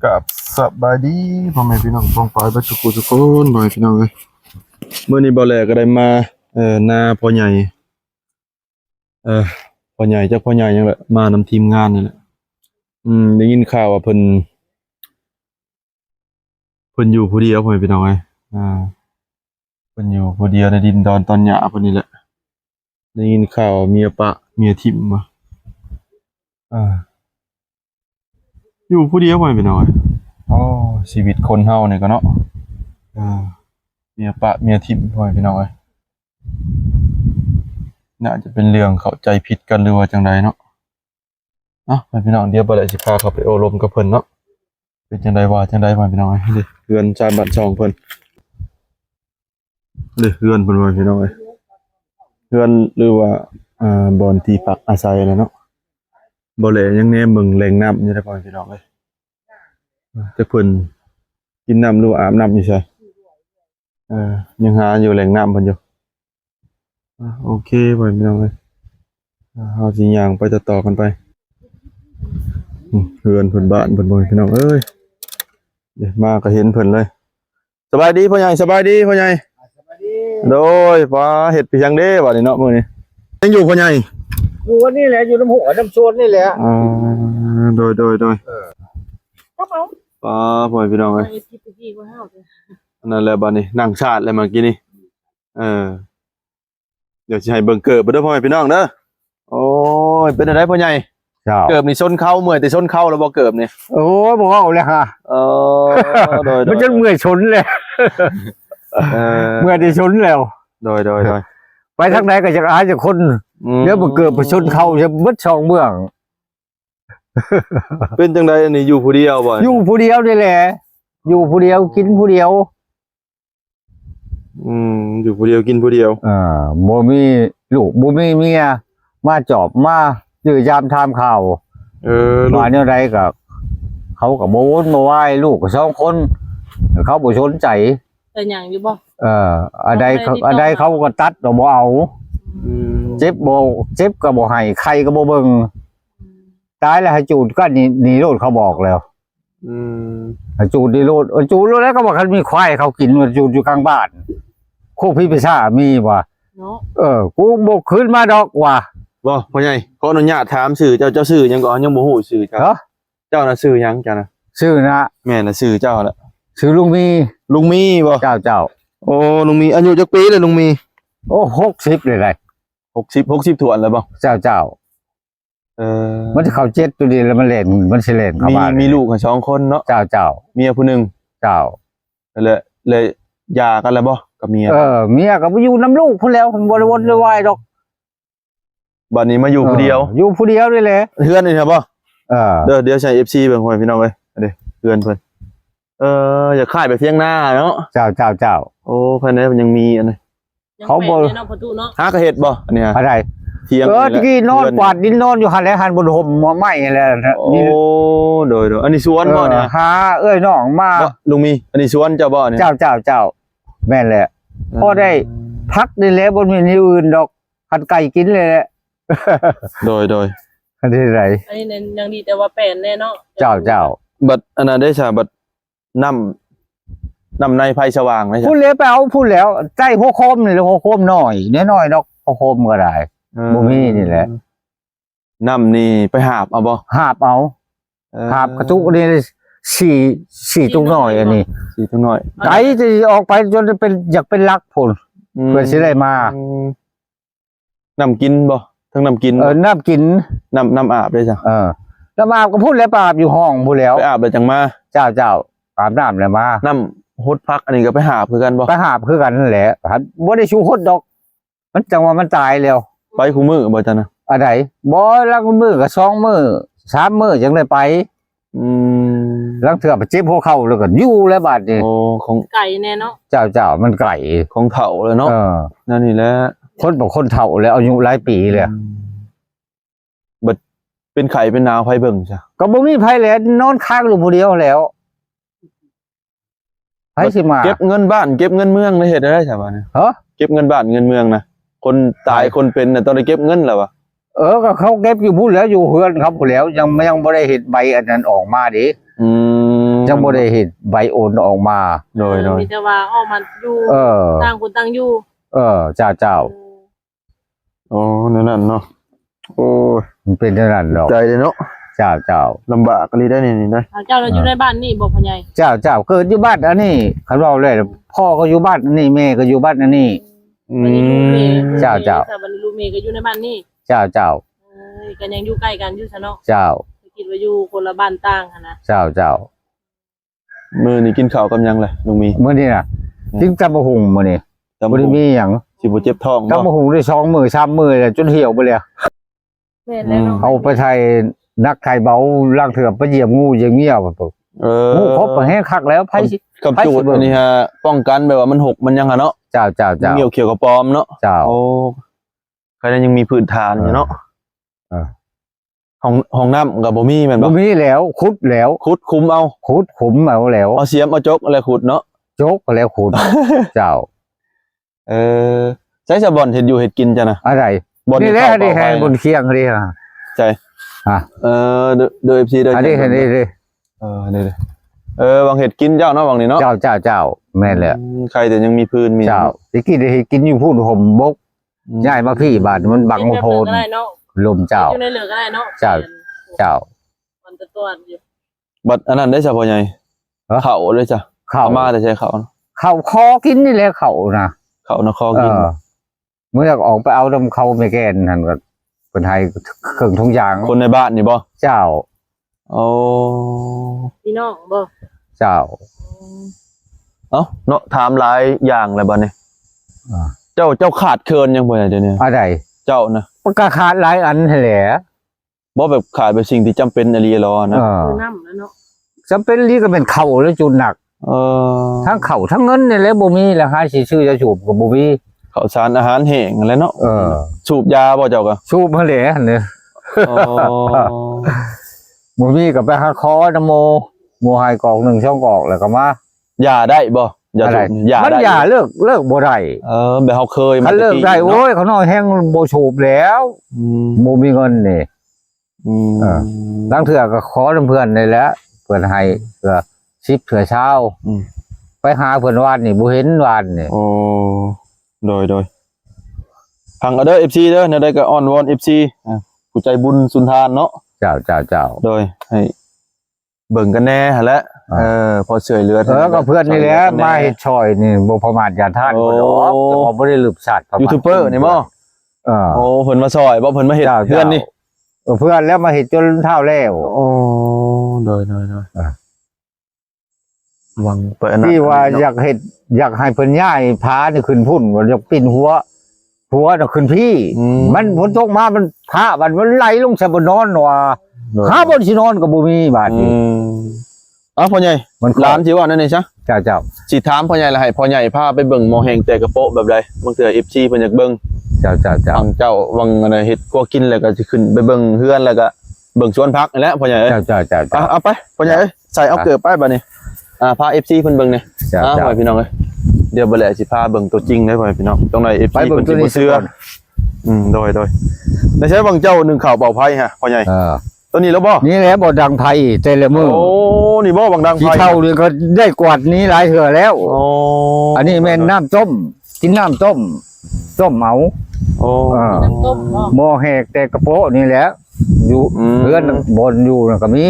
กับสบายดีพ่อแม่พี่น้องป้องปายบัดทุกคนพ่อแม่พี่น้องเอ้ยมื้อนี้บ่แลก็ได้มาหน้าพ่อใหญ่พ่อใหญ่จักพ่อใหญ่หยังแหละมานำทีมงานนี่แหละได้ยินข่าวว่าเพิ่นอยู่ผู้เดียวพ่อแม่พี่น้องเอ้ยเพิ่นอยู่ผู้เดียวในดินดอนตอนหญ้าเพิ่นนี่แหละได้ยินข่าวเมียปะเมียทิ่มบ่อยู่ผู้เดียวพ่อแม่พี่น้องเอ้ยชีวิตคนเฮานี่ก็เนาะเมียปะเมียทิ่มพ่อแม่พี่น้องเอ้ยน่าจะเป็นเรื่องเข้าใจผิดกันหรือว่าจังไดเนาะพ่อแม่พี่น้องเดี๋ยวบ่ได้สิพาเขาไปอบรมกับเพิ่นเนาะเป็นจังไดว่าจังไดพ่อแม่พี่น้องเอ้ยเด้เฮือนชานบ้านช่องเพิ่นเด้เฮือนเพิ่นพ่อแม่พี่น้องเอ้ยเฮือนหรือว่าบ่อนที่พักอาศัยแหละเนาะบ่แลยังแนมเบิ่งแหล่งน้ำอยู่ได้พ่อแม่พี่น้องเอ้ยแต่เพิ่นกินน้ำหรืออาบน้ำอยู่ไสยังหาอยู่แหล่งน้ำเพิ่นอยู่โอเคพ่อแม่พี่น้องเอ้ยเฮาสิย่างไปต่อกันไปเฮือนเพิ่นบ้านเพิ่นพ่อแม่พี่น้องเอ้ยเดี๋ยวมาก็เห็นเพิ่นเลยสบายดีพ่อใหญ่สบายดีพ่อใหญ่สบายดีโดยฟ้าเฮ็ดไปจังเด้บัดนี้เนาะมื้อนี้ยังอยู่พ่อใหญ่อยู่วันนี้แหละอยู่น้ำหัวน้ำโซนนี่แหละโดยครับเอาฟ้าพ่อแม่พี่น้องเอ้ยนั่นแหละบัดนี้นั่งชาติแล้วเมื่อกี้นี่เดี๋ยวสิให้เบิ่งเกิบไปเด้อพ่อแม่พี่น้องเด้อโอ้ยเป็นอะไรพ่อใหญ่เกิบนี่ชนเข้าเมื่อยแต่ชนเข้าแล้วบ่เกิบนี่โอ้บ่เอาเลยค่ะโดยมันจะเมื่อยชนเลยเมื่อยได้ชนแล้วโดยไปทางไหนก็จะหาจากคนเดี๋ยวบ่เกิบไปชนเข้าจะเบิดช่องเมืองเป็นจังไดอันนี้อยู่ผู้เดียวบ่อยู่ผู้เดียวนี่แหละอยู่ผู้เดียวกินผู้เดียวอยู่ผู้เดียวกินผู้เดียวบ่มีลูกบ่มีเมียมาจอบมายื้อยามทำข่าวมาเนี่ยใดกับเขากับโมวนมาไหว้ลูกกับ2 คนเขาบ่สนใจแต่อย่างอยู่บ่อะไรเขาก็ตัดเราบ่เอาเจ็บบ่เจ็บก็บ่ให้ใครก็บ่เบิ่งตายแล้วให้จูดก็หนีโลดเขาบอกแล้วให้จูดนี่โลดจูดแล้วก็บอกคันมีควายเขากินจูดอยู่กลางบ้านโคกพี่พิซ่ามีว่ะเนาะกูบ่ขึ้นมาดอกว่ะบ่พ่อใหญ่ขออนุญาตถามชื่อเจ้าชื่อหยังก่อนยังบ่ฮู้ชื่อเจ้าน่ะชื่อหยังจ้ะนะชื่อนะแม่น่ะชื่อเจ้าน่ะชื่อลุงมีบ่เจ้าโอ้ลุงมีอายุจักปีเลยลุงมีโอ้60เลยได้60ถวนแล้วบ่เจ้ามันจะเข้า7ตัวนี้แล้วมันเล่นมันสิเล่นเข้ามามีลูกกัน2 คนเนาะเจ้าเมียผู้นึงเจ้าเลยหย่ากันแล้วบ่กับเมียเมียก็บ่อยู่นำลูกพุ่นแล้วบ่ได้วนได้วายดอกบัดนี้มาอยู่ผู้เดียวอยู่ผู้เดียวนี่แหละเฮือนนี่ครับบ่เดี๋ยวใช้ FC เบิ่งพ่อพี่น้องเอ้ยเด้เฮือนเพิ่นอย่าขายไปเพียงหน้าเนาะเจ้าโอ้ภายในมันยังมีอันนี้เขาบ่หากระเฮ็ดบ่อันนี้อะไรเที่ยงตะกี้นอนกวาดดินนอนอยู่หั่นแหละหั่นบนห่มไม้แหละโอ้โดยอันนี้สวนบ่เนี่ยหาน้องมาลุงมีอันนี้สวนเจ้าบ่เนี่ยเจ้าแม่นแหละพอได้พักนี่แหละบ่มีอย่างอื่นดอกหันไก่กินเลยแหละโดยอันนี้ไรอันนี้ยังดีแต่ว่าแป้นแน่เนาะเจ้าบัดอันนั้นได้ซะบัดน้ำในไฟสว่างได้พูดแล้วไปเอาพูดแล้วใจหัวโคมนี่หัวโคมหน่อยน้อยดอกหัวโคมก็ได้บ่มีนี่แหละน้ำนี่ไปหาบเอาบ่หาบเอาหาบกระตุกนี่4ตุกน้อยอันนี้4ตุกน้อยไก่จะออกไปจนเป็นอยากเป็นลักพุ่นเพื่อสิได้มาน้ำกินบ่ทั้งน้ำกินน้ำกินน้ำอาบได้จ้ะน้ำอาบก็พูดแล้วอาบอยู่ห้องพูดแล้วไปอาบเลยจังมาเจ้าอาบน้ำแล้วมาน้ำฮดพักอันนี้ก็ไปหาคือกันบ่ไปหาคือกันนั่นแหละครับบ่ได้ชูฮดดอกมันจังว่ามันตายแล้วไปคู่มือบ่จ้ะนะอะไรบ่แล้วมือก็2 มื้อ3 มื้อจังได้ไปลังเถื่อไปเจ็บหัวเข่าแล้วก็อยู่แล้วบาดนี้โอ้ของไก่แน่เนาะเจ้ามันไก่ของเฒ่าเลยเนาะนั่นนี่แหละคนบอกคนเฒ่าแล้วอายุหลายปีเลยบัดเป็นไข้เป็นหนาวไผเบิ่งจ้ะก็บ่มีไผแล้วนอนค้างอยู่ผู้เดียวแล้วไผสิมาเก็บเงินบ้านเก็บเงินเมืองได้เฮ็ดได้ใช่ป่ะเนี่ยเก็บเงินบ้านเงินเมืองนะคนตายคนเป็นน่ะต้องได้เก็บเงินแล้ววะก็เขาเก็บอยู่พูดแล้วอยู่เฮือนครับพูดแล้วยังบ่ได้เห็นใบอันนั้นออกมาดิ ยังบ่ได้เห็นใบโอนออกมา โดย มีแต่ว่าออกมาอยู่ เออ ต่างคนต่างอยู่ เจ้า โอ้นั่นเนาะโอ้ย มันเป็นเท่านั้นดอก ใจเลยเนาะ เจ้า ลำบากอะไรได้นี่นะ เจ้าเราอยู่ในบ้านนี่บ่พ่อใหญ่ เจ้าเกิดอยู่บ้านอันนี้คันเราเลยพ่อก็อยู่บ้านอันนี้แม่ก็อยู่บ้านอันนี้ วันนี้ลูกเมย์ เจ้า วันนี้ลูกเมย์ก็อยู่ในบ้านนี่ เจ้า กันยังอยู่ใกล้กันอยู่ซะเนาะ เจ้า คิดว่าอยู่คนละบ้านต่างหั่นนะ เจ้า มือนี่กินข้าวกับยังเลยลุงมี มื้อนี้น่ะกินตำบักหุ่งมื้อนี้ จำ บ่ได้มีหยัง สิบ่เจ็บท้อง ตำบักหุ่งได้2มื้อ3มื้อแล้วจนเหี่ยวไปแล้ว แม่นแล้วเนาะ เอาไปไทยนักไทยเบาล่างเถื่อไปเหยียบงูเหยียบเงี้ยวแบบ งูครบไปให้คักแล้วไผสิ กับจูดอันนี้ฮะป้องกันแบบว่ามันหกมันยังอะเนาะ เจ้า เหี่ยวเขียวกับปอมเนาะ เจ้า โอ้ใครนั้นยังมีพื้นฐานอยู่เนาะ เออ ห้องน้ำกับบ่มีแม่น บ่ บ่ มีแล้วขุดแล้ว ขุดคุมเอา ขุดขุมเอาแล้ว เอาเสียมเอาจกอะไรขุดเนาะ โจกก็แล้วขุด เจ้า ใช้สะบอนเห็ดอยู่เห็ดกินจ้ะนะ อะไร บอน นี่แหละ เข้า นี่ เป่า แห่ ไป บนเคียงนี่ฮะ ใจ อ่ะ เดอ FC เด้อ อันนี้เห็นนี่ นี่วางเห็ดกินเจ้าเนาะวางนี่เนาะ เจ้าแม่นแหละ ใครแต่ยังมีพื้นมี เจ้าสิกินได้กินอยู่พูดห่มบกย้ายมาพี่บาดมันบังมาโพน ก็ได้เนาะ ลมเจ้า อยู่ในเหลือก็ได้เนาะ เจ้า มันจะตัวอยู่ บัดอันนั้นได้จ้ะพ่อใหญ่ ฮะ เขาเลยจ้ะ เข้า อามาแต่ใช้เขาเนาะ เข้าคอกินนี่แหละเข้านะ เขานะคอกิน เมื่อออกไปเอาน้ำเขาไม่แก่นนั่นก็คนไทยเครื่องทุกอย่าง คนในบ้านนี่บ่ เจ้า โอ้ พี่น้องบ่ เจ้า เอ้าเนาะถามหลายอย่างเลยบัดนี้ อ่า เจ้าขาดเคินยังบ่เนี่ยเดี๋ยวนี้ อะไร เจ้านะ ประกาศขาดหลายอันแหละ บ่แบบขาดแบบสิ่งที่จำเป็นอะไรหรอนะ คือน้ำแล้วเนาะ จำเป็นลีก็เป็นเข่าแล้วจุดหนัก ทั้งเข่าทั้งเงินนี่แหละบ่มีแล้วหาสิชื่อจะสูบกับบ่มี ข้าวสารอาหารแห้งอะไรเนาะ สูบยาบ่เจ้าก็ สูบมาแหละเนี่ย อ๋อ บ่มีก็ไปหาคอนะโมหายกอก1 2กอกแล้วก็มาย าได้บ่ยา อะไร สูบยา มัน ได้ อย่าเลิกบ่ได้ แบบเฮาเคย คันเลิกได้ เนาะ โอ้ยเขาน้อยแห้งบ่สูบแล้ว อืม บ่มีเงินนี่ อืม บางเทื่อก็ขอเพื่อนนี่แหละเพิ่นให้เพื่อ10เทื่อเช้า อืม ไปหาเพิ่นวานนี่บ่เห็นวานนี่ โอ้โดยพังเอาเด้อ FC เด้อเนี่ยได้ก็อ้อนวอน FC ผู้ใจบุญสุนทานเนาะ เจ้า โดยให้เบิ่งกันแน่หั่นแหละ พอช่วยเหลือ ก็เพื่อนนี่แหละมาเฮ็ดช่อยนี่บ่ประมาทอย่าท่านบ่ดอกแต่ว่าบ่ได้ลืมชาติ ยูทูบเบอร์นี่บ่ โอ้เพิ่นมาซอยบ่เพิ่นมาเฮ็ดเพื่อนนี่ เพื่อนแล้วมาเฮ็ดจนเท่าแล้ว โอ้โดยวังไปอันนั้น ที่ว่าอยากให้เพิ่นย้ายพานี่ขึ้นพุ่นว่าอยากปิ้นหัวน่ะขึ้นพี่มันฝนตกมามันพามันไหลลงใส่บนนอนว่าหาบนสินอนก็บ่มีบาดนี้ พ่อใหญ่ มัน ร้านสิว่านั่นนี่ซะ เจ้า สิถามพ่อใหญ่ละให้พ่อใหญ่พาไปเบิ่งหมอแหงแต่กระโปะแบบใดบางเทื่อ FC เพิ่นอยากเบิ่ง เจ้า ฟังเจ้าวังอะไรเฮ็ดกลัวกินแล้วก็สิขึ้นไปเบิ่งเฮือนแล้วก็เบิ่งสวนผักนี่แหละพ่อใหญ่เอ้ย เจ้า เอาไปพ่อใหญ่เอ้ยใส่เอาเกือบไปบัดนี้พา FC เพิ่นเบิ่งนี่ เจ้า พ่อพี่น้องเอ้ยเดี๋ยวบ่แลสิพาเบิ่งตัวจริงได้พ่อพี่น้องตรงไหน FC ไปเบิ่ เพิ่ ง น ตั สิ วนี้ บ่เชื่อ ก่อน โดยได้ใช้บางเจ้าหนึ่งข่าวเป่าไพ่ฮะพ่อใหญ่ตัวนี้แล้วบ่ นี่แหละบ่ดังไผแต่ละมื้อ โอ้นี่บ่บางดัง ที่ ไพ่ เท่านี่ก็ได้กวาดนี้หลายเทื่อแล้ว โอ้ อันนี้แม่นน้ำต้มกินน้ำต้มเอา โอ้ น้ำต้มเนาะ หม้อแหกแต่กระโปะนี่แหละอยู่เพื่อนบนอยู่น่ะก็มี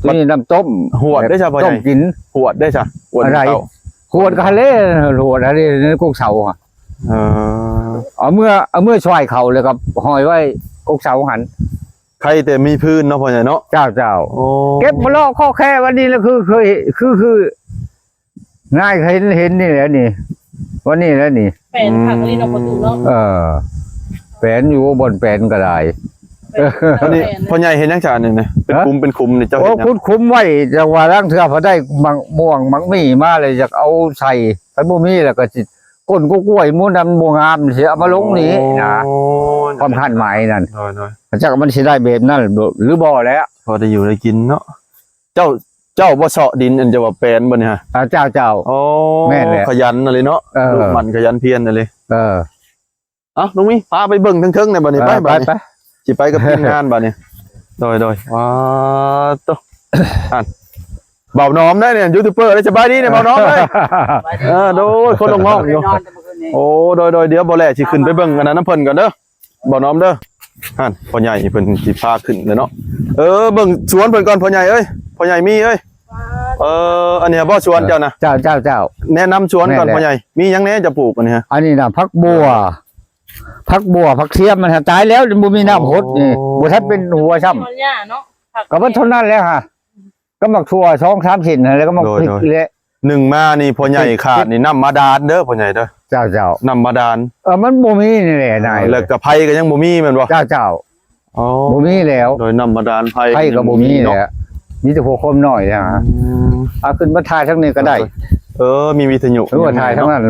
ตัวนี้น้ำต้ม หวดได้จ้ะพ่อให ต้ ญ่ มกิน หวดได้จ้ะหวด อะไร เต่า ขวดกะเล่ขวดอะไรในกุกเสาอ่ะ เออ เอาเมื่อช่วยเขาเลยครับห้อยไว้กุกเสาหัน ใครแต่มีพื้นเนาะพ่อใหญ่เนาะ เจ้า โอ้ เก็บมาลอกข้อแค่วันนี้แล้วคือง่ายเห็นนี่แหละนี่วันนี้แล้วนี่ แปลนผักนี่เนาะประตูเนาะ แปลนอยู่บนแปลนก็ได้ อันนี้พ่อใหญ่เห็นยังจ้ะนี่นะเป็นคุมนี่เจ้า โอ้ เห็นยัง คุณคุ้มไว้จังว่าร่างเทือพอได้มังม่วงมังมี่มาเลยอยากเอาใส่ไปบ่มีแล้วก็สิก้นกล้วยมูนำบ่งามสิเอามาลงนี้นะความคาดหมายนั่น น้อย จักมันสิได้แบบนั้นหรือบ่แล้ว พอได้อยู่ได้กินเนาะเจ้าบ่เสาะดินอันจะว่าแปลนบ่เนี่ยฮะ เจ้า โอ้ แม่นแหละ ขยันอะไรเนาะลูกมันขยันเพียรอะไร ลุงมีพาไปเบิ่งทั้งๆในบัดนี้ไปบัดนี้สิไปกับทีมงานบัดนี้โดยว้าโต เบาน้อมได้เนี่ยยูทูบเบอร์ได้สบายดีเนี่ยเบาน้อมเลยโดยคนลงงอกอยู่โอ้โดยเดี๋ยวบ่แลสิขึ้นไปเบิ่งอันนั้นน้ำเพิ่นก่อนเด้อเบาน้อมเด้อหั่นพ่อใหญ่เพิ่นสิพาขึ้นเลยเนาะเบิ่งสวนเพิ่นก่อนพ่อใหญ่เอ้ยพ่อใหญ่มีเอ้ยอันนี้บ่สวนเจ้านะ เจ้า แนะนำสวนก่อน แน่ๆ พ่อใหญ่มีหยังแหน่จะปลูกอันนี้ฮะ อันนี้น่ะพักบัวพักเทียมมันตายแล้วบ่มีน้ำหดนี่บ่ทันเป็นหัวช้ำ มันหญ้าเนาะผั ก็มันเท่านั้นแหละฮะก็มักทั่ว2-3ชิ้นแล้วก็มักพริกเละ หนึ่งมานี่พ่อใหญ่ขาดนี่น้ำมาดานเด้อพ่อใหญ่เด้อ เจ้า น้ำมาดาน มันบ่มีนี่แหละนาย แล้วก็ไผก็ยังบ่มีแม่นบ่ เจ้า อ๋อ บ่มีแล้ว โดยน้ำมาดานไผ ไผก็บ่มีแห เนาะ ละมีแต่พวกคมน้อยนะฮะเอาขึ้นมาถ่ายทั้งนี้ก็ได้ มีวิทยุ หรือว่าถ่ายทั้งนั้น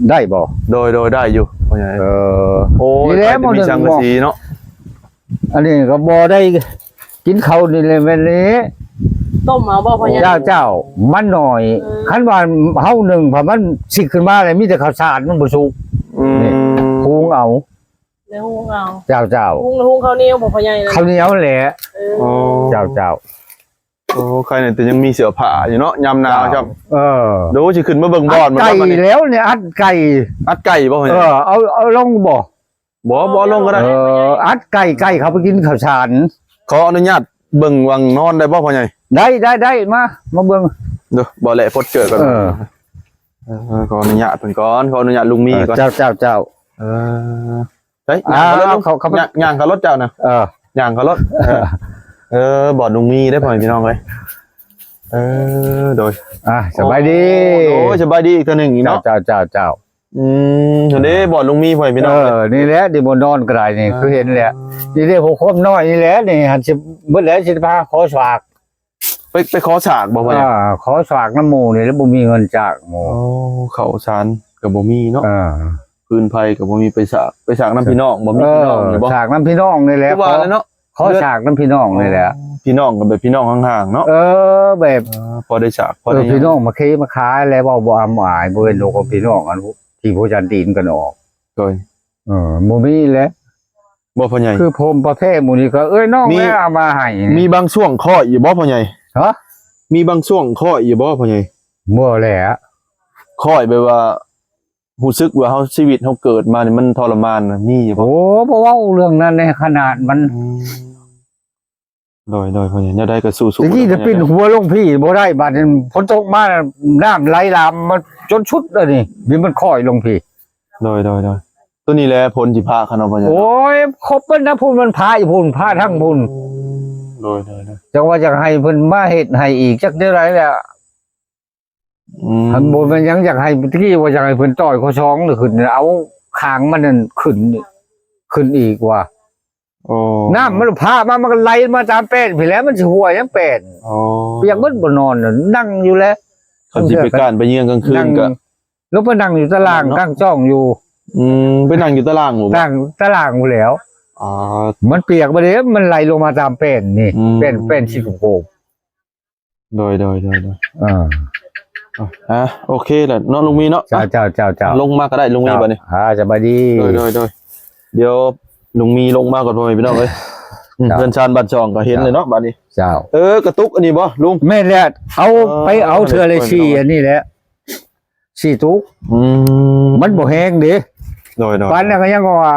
ได้บ่ โดยได้อยู่พ่อใหญ่ โอ้ นี่ ย แหละ ไปจะมีสังกะสีเนาะ อันนี้ก็บ่ได้กินข้าวนี่เลยวันนี้ ต้มเอาบ่พ่อใหญ่ เจ้ามันหน่อยคันว่าเฮาหนึ่งพอมันสิขึ้นมาเลยมีแต่ข้าวสารมันบ่สุก อืม หุงเอา ในหุงเอา เจ้า หุงข้าวเหนียวบ่พ่อใหญ่เลย ข้าวเหนียวแหละ โอ้ เจ้า โอ้ใครเนี่ยแต่ยังมีเสื้อผ้าอยู่เนาะยามหนาวครับ ดูสิขึ้นมาเบิ่งบอล ไก่ มัน แล้วเนี่ยอัดไก่ อัดไก่บ่พ่อใหญ่ เอาลงบ่ บ่ลงก็ได้ อัดไก่เขาไปกินข้าวสาร ขออนุญาตเบิ่งวังนอนได้บ่พ่อใหญ่ ได้มาเบิ่ง เด้อบ่แหละพดเกิดก่อนขออนุญาตเพิ่นก่อนขออนุญาตลุงมีก่อน เจ้า เฮ้ย เขา ย่างเขารถเจ้านะย่างเขารถบ่ลุงมีได้พ่อพี่น้องเลยโดย สบายดี โอ้สบายดีอีกตัวหนึ่งอีกเนาะ เจ้า เด้บ่ลุงมีพ่อพี่น้อง นี่แหละดิบนนอนก็ได้นี่คือเห็นแหละนี่ได้หัวคมน้อยนี่แหละนี่หันสิเบิดแล้วสิพาขอฝาก ไปขอฉากบ่พ่อ ขอฝากน้ำหมูนี่แล้วบ่มีเงินจากหมู เขาสารกับบ่มีเนาะ อ่า พื้นไผกับบ่มีไปฉากน้ำพี่น้องบ่มีพี่น้องหรือบ่ ฉากน้ำพี่น้องนี่แหละ ว่าแล้วเนาะ ขอฉากน้ำพี่น้องนี่แหละ พี่น้องกับแบบพี่น้องห่างๆเนาะ แบบ พอได้ฉากพอได้ พี่น้องมาเคมาขายแล้วบ่อำอายบ่เป็นโลกของพี่น้องอันที่ผู้จันตีนกันออก โดย บ่มีแหละ บ่พ่อใหญ่ คือผมประเภทหมู่นี้ก็น้องแล้วเอามาให้ มีบางช่วงข้ออยู่บ่พ่อใหญ่ ฮะ มีบางช่วงข้ออยู่บ่พ่อใหญ่ บ่แหละ ข้อยแบบว่ารู้สึกว่าเฮาชีวิตเฮาเกิดมานี่มันทรมานมีอยู่บ่ โอ้บ่เว้าเรื่องนั้นในขนาดมัน โดยพ่อใหญ่แนวใดก็สู้ๆ ทีนี้จะปิ้นหัวลงพี่บ่ได้บาดนี้ฝนตกมาน้ำไหลหลามมาจนชุดแล้วนี่มันค่อยลงพี่ โดยตัวนี้แหละผลสิพาคันเอาพ่อใหญ่ โอ้ยครบมันนะพุ่นมันพาอีพุ่นพาทั้งพุ่น โดย จังว่าจะให้เพิ่นมาเฮ็ดให้อีกจักเท่าไรแล้วอันบนมันยังอยากให้ตะกี้ว่าอยากให้เพิ่นต่อยข้อช้องหรือขึ้นเอาคางมันนั่นขึ้นอีกว่า โอ้ น้ำมันพามามันก็ไหลมาตามแป้นพี่แล้วมันสิหัวยังแป้น โอ้ เปียกเบิดบ่นอนน่ะนั่งอยู่แล้ว เขาสิไปการไปเยี่ยงกลางคืนก็ แล้วไปนั่งอยู่ตารางตั้งจ้องอยู่ ไปนั่งอยู่ตารางหมู่บ่ ตั้งตารางอยู่แล้ว อ๋อ มันเปียกบ่ได้มันไหลลงมาตามแป้นนี่ อืม เป็นสิโกง โดย โอเคแหละเนาะลุงมีเนาะ เจ้า ลงมาก็ได้ลุงมีบัดนี้ สบายดี โดยเดี๋ยวลุงมีลงมาก่อนพ่อแม่พี่น้องเอ้ยเพื่อนชานบัดจองก็เห็นเลยเนาะบัดนี้ เจ้า กระตุกอันนี้บ่ลุง แม่นแหละไปเอาเธอเลยชี้อันนี้แหละชี้ตุกมันบ่แห้งดิ โดย ปันน่ะก็ยังว่า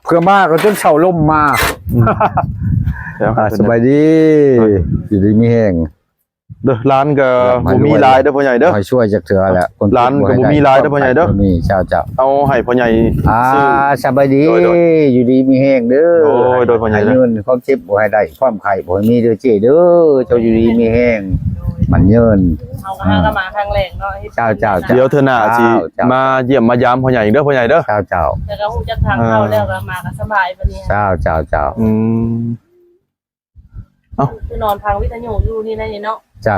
เพื่อมาก็จนเช้าลมมา สบายดีอยู่ดีมีแห้ง เด้อร้านก็บ่มีลายเด้อพ่อใหญ่เด้อ คอยช่วยจากเธอแหละ ร้านก็บ่มีลายเด้อพ่อใหญ่เด้อ มีเจ้า เอาให้พ่อใหญ่ซื้อ สบายดีอยู่ดีมีแห้งเด้อ โดยพ่อใหญ่เด้อ เงินความเจ็บบ่ให้ได้ความไข้บ่ให้มีเด้อเจ้เด้อเจ้าอยู่ดีมีแห้งมันเยิน เอากระหากระหมาครั้งแรกเนาะ เจ้า เดี๋ยวเธอหน้าสิมาเยี่ยมมายามพ่อใหญ่เด้อพ่อใหญ่เด้อ เจ้า แต่ก็ฮู้จักทางเข้าแล้วก็มาก็สบายปานนี้ เจ้า คือนอนพังวิทยุอยู่นี่นะนี่เนาะ เจ้า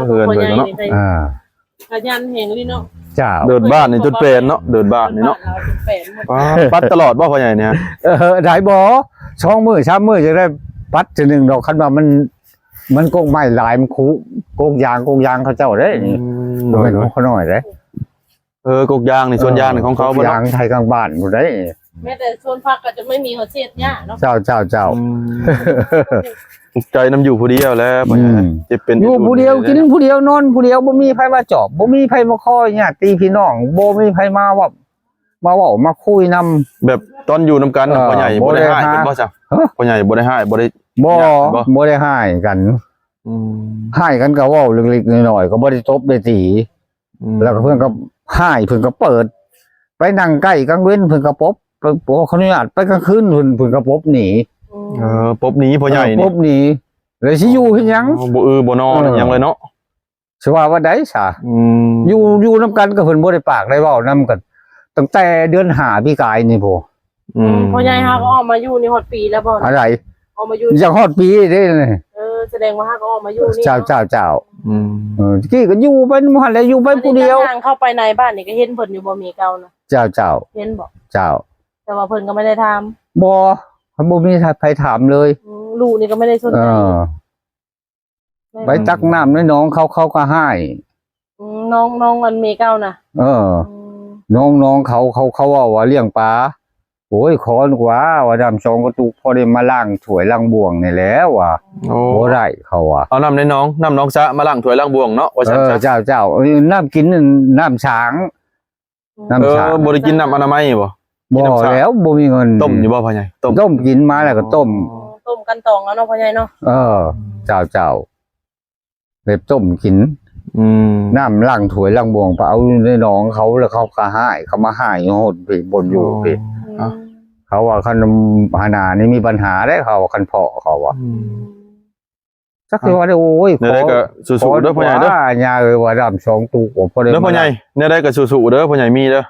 เฮือนเพิ่นเนาะ ขยันแห่งนี่เนาะ เจ้า เดินบ้านนี่จนเป็นเนาะเดินบ้านนี่เนาะ ปัดตลอดบ่พ่อใหญ่เนี่ย ได้บ่ช่องมือช้ำมือจะได้ปัดจะหนึ่งดอกคันว่ามันกงไม้หลายมันคูกงยางเขาเจ้าได้โดยเขาหน่อยได้ กกยางในสวนยางของเขาบ่ ยางไทยกลางบ้านบ่ได้ แม้แต่ชวนพักก็จะไม่มีเขาเสียดหญ้าเนาะ เจ้า ใจน้ำอยู่ผู้เดียวแล้วพ่อใหญ่จะเป็น อยู่ผู้เดียวกินผู้เดียวนอนผู้เดียวบ่มีไผมาจอบบ่มีไผมาคอยญาติพี่น้องบ่มีไผมาเว้ามาคุยนำ แบบตอนอยู่นํกันน่ะพ่อใหญ่บ่ได้ให้เป็นบ่จ้ะ ฮะ พ่อใหญ่บ่ได้ให้บ่ได้ บ่ ญาติบ่ บ่ได้ให้กัน อืม ให้กันก็เว้าเล็กๆน้อยๆก็บ่ได้ตบได้ตี แล้วก็เพิ่นก็ให้เพิ่นก็เปิด ไปนั่งใกล้กลางเว้นเพิ่นก็ปบขออนุญาตไปกลางคืนเพิ่นก็ปบหนี ปบหนี้พ่อใหญ่ ป นี่ บหนีเลยสิอยู่เฮ็ดหยัง บ่บ่นอนหยังเลยเนาะ สิว่าได้ซะ อืม อยู่นํกันก็เพิ่นบ่ได้ปากได้เว้านํกันตั้งแต่เดือน5ปีกายนี่โพ พ่อใหญ่ฮะก็ออกมาอยู่นี่ฮอดปีแล้วบ่ อะไร ออกมาอยู่ ยังฮอดปีเด้เลย แสดงว่าฮะก็ออกมาอยู่นี่ เจ้า อืม กี้ก็อยู่ไปบ่หันแล้วอยู่ไปผู้เดียว ทางเข้าไปในบ้านนี่ก็เห็นเพิ่นอยู่บ่มีเก่านะ เจ้า เห็นบ่ ๆ แต่ว่าเพิ่นก็ไม่ได้ทำ บ่บ่มีใครถามเลย ลูกนี่ก็ไม่ได้สน เอ ใจ อไปตักน้ำให้น้องเขาก็ให้ น้องมันมีเก่านะ เออ น้องเขาว่าเลี้ยงปลาโอ้ยขอดีกว่าดำชองกระตุกพอได้มาล้างถ้วยล้างบ่วงนี่แหล้วว่ะ โอ้ บ่ได้เขาว่ะ เอาน้ำในน้องซะมาล้างถ้วยล้างบวงเนาะว่า เอ ซั่น อ ซะ เจ้าน้ำกินน้ำช้าง น้ำช้าง บ่ได้กินน้ำอนามัยบ่ บ่แล้วบ่มีเงิน ต้มอยู่บ่พ่อใหญ่ต้ม ต้มกินมาแล้วก็ต้ม ต้มกันตองแล้วเนาะพ่อใหญ่เนาะ เออ เจ้าแบบต้มกิน อืม น้ำล้างถ้วยล้างบ่วงไปเอาในหนองเขาแล้วเขาก็ให้เขามาให้โหดไปบนอยู่ไปเขาว่าคันหานานี่มีปัญหาได้เขาว่าคันเพาะเขาว่าสักทีว่าได้โอ้ย เดี๋ยวได้ก็สู้ๆเด้อพ่อใหญ่เด้อ ญาเอ้ยว่าดำ2ตุกโอ้พอได้ เด้อพ่อใหญ่เดี๋ยวได้ก็สู้ๆเด้อพ่อใหญ่มีเด้อ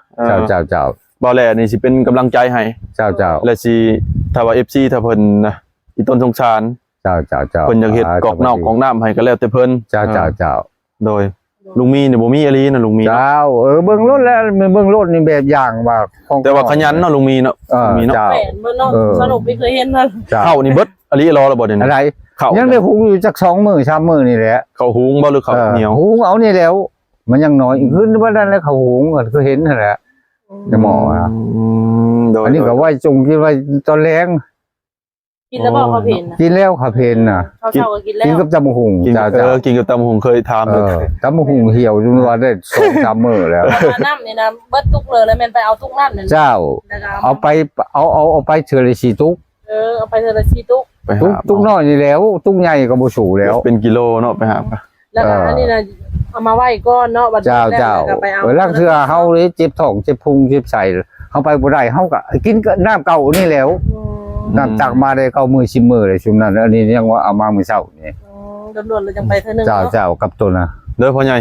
เจ้า บ่แลนี่สิเป็นกำลังใจให้ เจ้า และสิถ้าว่า FC ถ้าเพิ่นนะอีต้นสงสาร เจ้า เพิ่นอยากเฮ็ดกอกนอกกอกน้ำให้ก็แล้วแต่เพิ่น เจ้า โดยลุงมีนี่บ่มีอีหลีนะลุงมีเนาะ เจ้าเบิ่งรถแล้วเบิ่งรถนี่แบบอย่างว่าของ แต่ว่าขยันเนาะลุงมีเนาะ ลุงมี เนาะ เจ้า แปลนเบิ่งเนาะสนุกไม่เคยเห็นนั่น เข้านี่เบิดอีหลีรอแล้วบ่เดี๋ยวนี้ อะไร เข้า ยังได้หุงอยู่จัก2 มื้อ3 มื้อนี่แหละ เข้าหุงบ่หรือเข้าเหนียว หุงเอานี่แล้ว มันยังน้อยอีกขึ้นว่านั้นแล้วเขาหุงก็คือเห็นนั่นแหละ จะหมออะ โดย อันนี้ก็ไว้จงกินไว้ตอนแรง กินแล้วบ่เขาเห็นนะ กินแล้วขาเพนน่ะ เขาเช่าก็กินแล้ กิน ว กับตำหุง กิน เจ้า กินกับตำหุงเคยทานเลย ตำหุงเหี่ยวจนว่าได้2-3 มื้อแล้ว น้ำนี่นะเบิดตุกเลยแล้วแม่นไปเอาตุกน้ำนั่น เจ้า แล้วก็ เอาไปเทื่อละ4 ตุก เอาไปเทอละ4ตุก ไปหา ตุกน้อยนี่แล้ว ตุกใหญ่ก็บ่สูแล้ว เป็นกิโลเนาะไปหา แล้วก็อันนี้นะเอามาไว้ก้อนเนาะบัดนี้ เจ้า แล้วก็ไปเอา ลังเทื่อเฮาเลยเจ็บท้องเจ็บพุงเจ็บไส้เฮาไปบ่ได้เฮาก็กินน้ำเก่านี่แล้วน้ำตักมาได้9 มื้อ10 มื้อเลยชุมนั้นอันนี้ยังว่าเอามามื้อเช้านี่ โดนๆเลยจังไปเท่านึง เจ้ากับตัวน่ะ เด้อพ่อใหญ่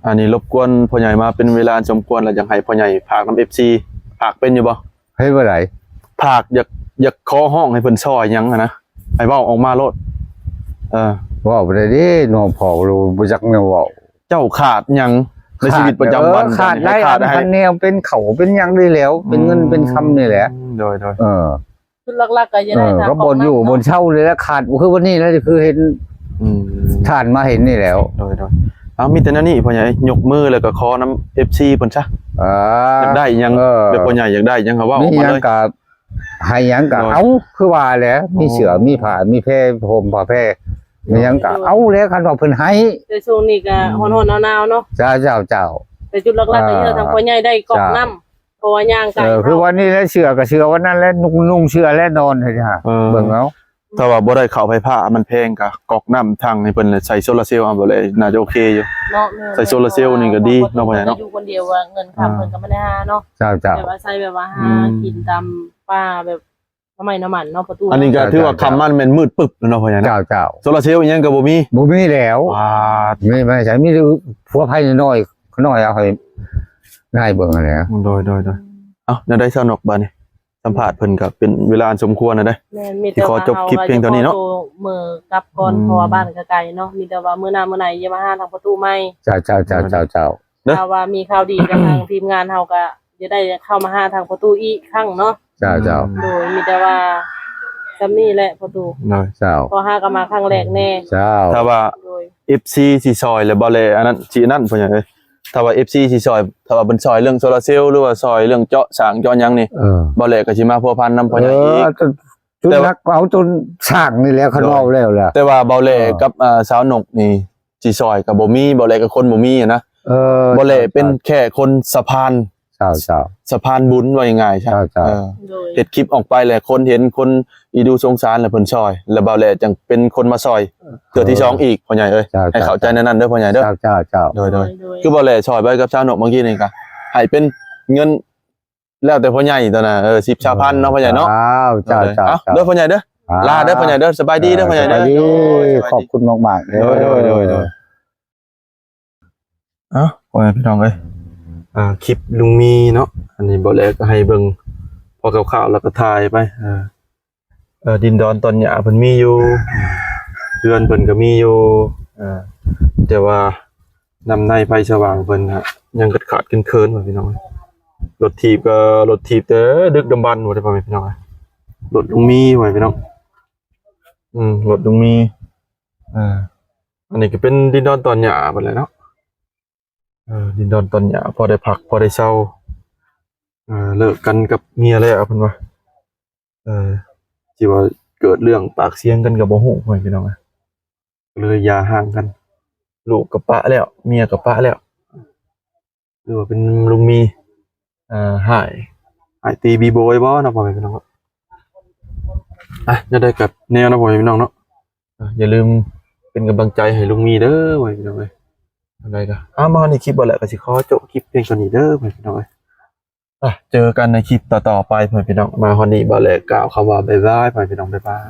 อันนี้รบกวนพ่อใหญ่มาเป็นเวลาสมควรแล้วจังให้พ่อใหญ่ฝากนำ FC ฝากเป็นอยู่บ่ เฮ้ยบ่ได้ ฝากอยากขอห้องให้เพิ่นซอยหยังอะนะให้เว้าออกมาโลดเออ ว่าบ่ได้เด้น้องพ่อรู้บ่จักแนวเว้า เจ้าขาดหยังในชีวิตประจำวัน ขาดได้ ขาด อันแนวเป็นเขาเป็นหยังได้แล้ว เป็นเงินเป็นคำนี่แหละ โดย คือหลักๆก็จะได้ทาง ก็บนอยู่บนเช่าเลยแล้วขาดคือวันนี้แล้วคือเห็น อืม ฐานมาเห็นนี่แล้ว โดยเอามีแต่นั่นนี่พ่อใหญ่ยกมือแล้วก็ขอน้ำ FC เพิ่นซะอยากได้หยังแบบพ่อใหญ่อยากได้หยังเขาว่าอ มี อก ห มา ยัง เลย กับให้หยังกับ โดย เอาคือว่าแหล้วมีเสือมีผ้ามีแพร่ผมผ้าแพร่มีหยังกับเอาแล้วคันว่าเพิ่นให้ แต่ช่วงนี้ก็ฮ้อนๆหนาวๆเนาะ เจ้า แต่จุดหลักๆก็คือทางพ่อใหญ่ได้กอกน้ำเพราะว่าย่างไก่ คือวันนี้แล้วเสือกับเสือวันนั้นแล้วนุ่งเสือแล้วนอนเฮ้ยฮะเบิ่งเอา ถ้าว่าบ่ได้เข้าไฟฟ้ามันแพงก็กอกน้ำทางให้เพิ่นใส่โซลาร์เซลล์เอาบ่เลยน่าจะโอเคอยู่ เนาะ ใส่โซลาร์เซลล์นี่ก็ดีเนาะพ่อใหญ่เนาะ อยู่คนเดียวว่าเงินค้ำเพิ่นก็ไม่ได้หาเนาะ เจ้า แบบว่าใช้แบบว่าหากินตามป้าแบบน้ำมันเนาะประตู อันนี้ก็ถือว่าคำมันแม่นมืดปึ๊บเนาะพ่อใหญ่เนาะ เจ้า โซลาร์เซลล์อีหยังก็บ่มี บ่มีแล้ว ว้า ไม่ใช่มีผัวไผน้อยเอาให้ง่ายเบิ่งอะไร โดยเอ้าได้สนุกบัดนี้สัมภาษณ์เพิ่นก็เป็นเวลาอันสมควรนะเด้ แม่นมีแต่ว่า ขอจบคลิปเพียงเท่านี้เนาะ มือกลับก่อนเพราะว่าบ้านก็ไกลเนาะมีแต่ว่ามื้อหน้ามื้อไหนอย่ามาหาทางประตูใหม่ เจ้า ถ้าว่ามีข่าวดีกับทางทีมงานเฮาก็จะได้เข้ามาหาทางประตูอีกครั้งเนาะ เจ้า โดยมีแต่ว่าซำนี้แหละประตู เจ้า พอหาก็มาครั้งแรกแน่ เจ้า ถ้าว่า โดย FC สิซอยแล้วบ่แลอันนั้นสินั่นพ่อใหญ่เอ้ย ถ้าว่า FC สิซอยถ้าว่าเพิ่นซอยเรื่องโซลาร์เซลล์หรือว่าซอยเรื่องเจาะสร้างเจาะหยังนี่บ่แลก็สิมาพัวพันนำพ่อใหญ่อีก จนนักเอาจนสร้างนี่แหล้วคันเว้าแล้วล่ะ แต่ว่าเบาแลกับสาวนกนี่สิซอยก็บ่มีเบาแลกับคนบ่มีอะนะบ่แลเป็นแค่คนสะพาน เจ้า สะพานบุญว่ายังไงใช่ เจ้า โดย เฮ็ดคลิปออกไปแหละคนเห็นคนอีดูสงสารแล้วเพิ่นซอย แล้วเบาแลจังเป็นคนมาซอยเทื่อที่สองอีกพ่อใหญ่เอ้ยให้เข้าใจในนั้นเด้อพ่อใหญ่เด้อ เจ้า โดยคือเบาแลซอยไปกับชาวนกเมื่อกี้นี่ก็ให้เป็นเงินแล้วแต่พ่อใหญ่ตอนน่ะ10 ชาวพันเนาะพ่อใหญ่เนาะ เจ้า เด้อพ่อใหญ่เด้อลาเด้อพ่อใหญ่เด้อสบายดีเด้อพ่อใหญ่เด้อ ขอบคุณมากๆ โดยเอ้าพ่อแม่พี่น้องเอ้ยคลิปลุงมีเนาะอันนี้บ่แลก็ให้เบิ่งพอคร่าวๆแล้วก็ถ่ายไปดินดอนตอนหญ้าเพิ่นมีอยู่เรือนเพิ่นก็มีอยู่แต่ว่านำในไฟสว่างเพิ่นฮะยังขาดๆเคินๆว่าพี่น้องรถถีบก็รถถีบแต่ดึกดำบรรพ์ว่าได้พ่อแม่พี่น้องรถลุงมีว่าพี่น้องรถลุงมีอันนี้ก็เป็นดินดอนตอนหญ้าเพิ่นแหละเนาะดินดอนตอนหญ้าพอได้พักพอได้เช้าเลิกกันกับเมียแล้วเพิ่นว่าที่ว่าเกิดเรื่องปากเสียงกันกับบ่ฮู้พ่อพี่น้องเลยอย่าห่างกันลูกกับปะแล้วเมียกับปะแล้วหรือว่าเป็นลุงมีหายตีบีโบยบ่เนาะพ่อพี่น้องจะได้กับแนวนะพ่อพี่น้องเนาะอย่าลืมเป็นกำลังใจให้ลุงมีเด้อพ่อพี่น้องอะไรก็มาในคลิปบ่แหละก็สิขอจบคลิปเพียงเท่านี้เด้อพ่อพี่น้องเจอกันในคลิปต่อๆไปพ่อพี่น้องมาฮอดนี้บ่แหละกล่าวคำว่าบ๊ายบายพ่อพี่น้องบ๊ายบาย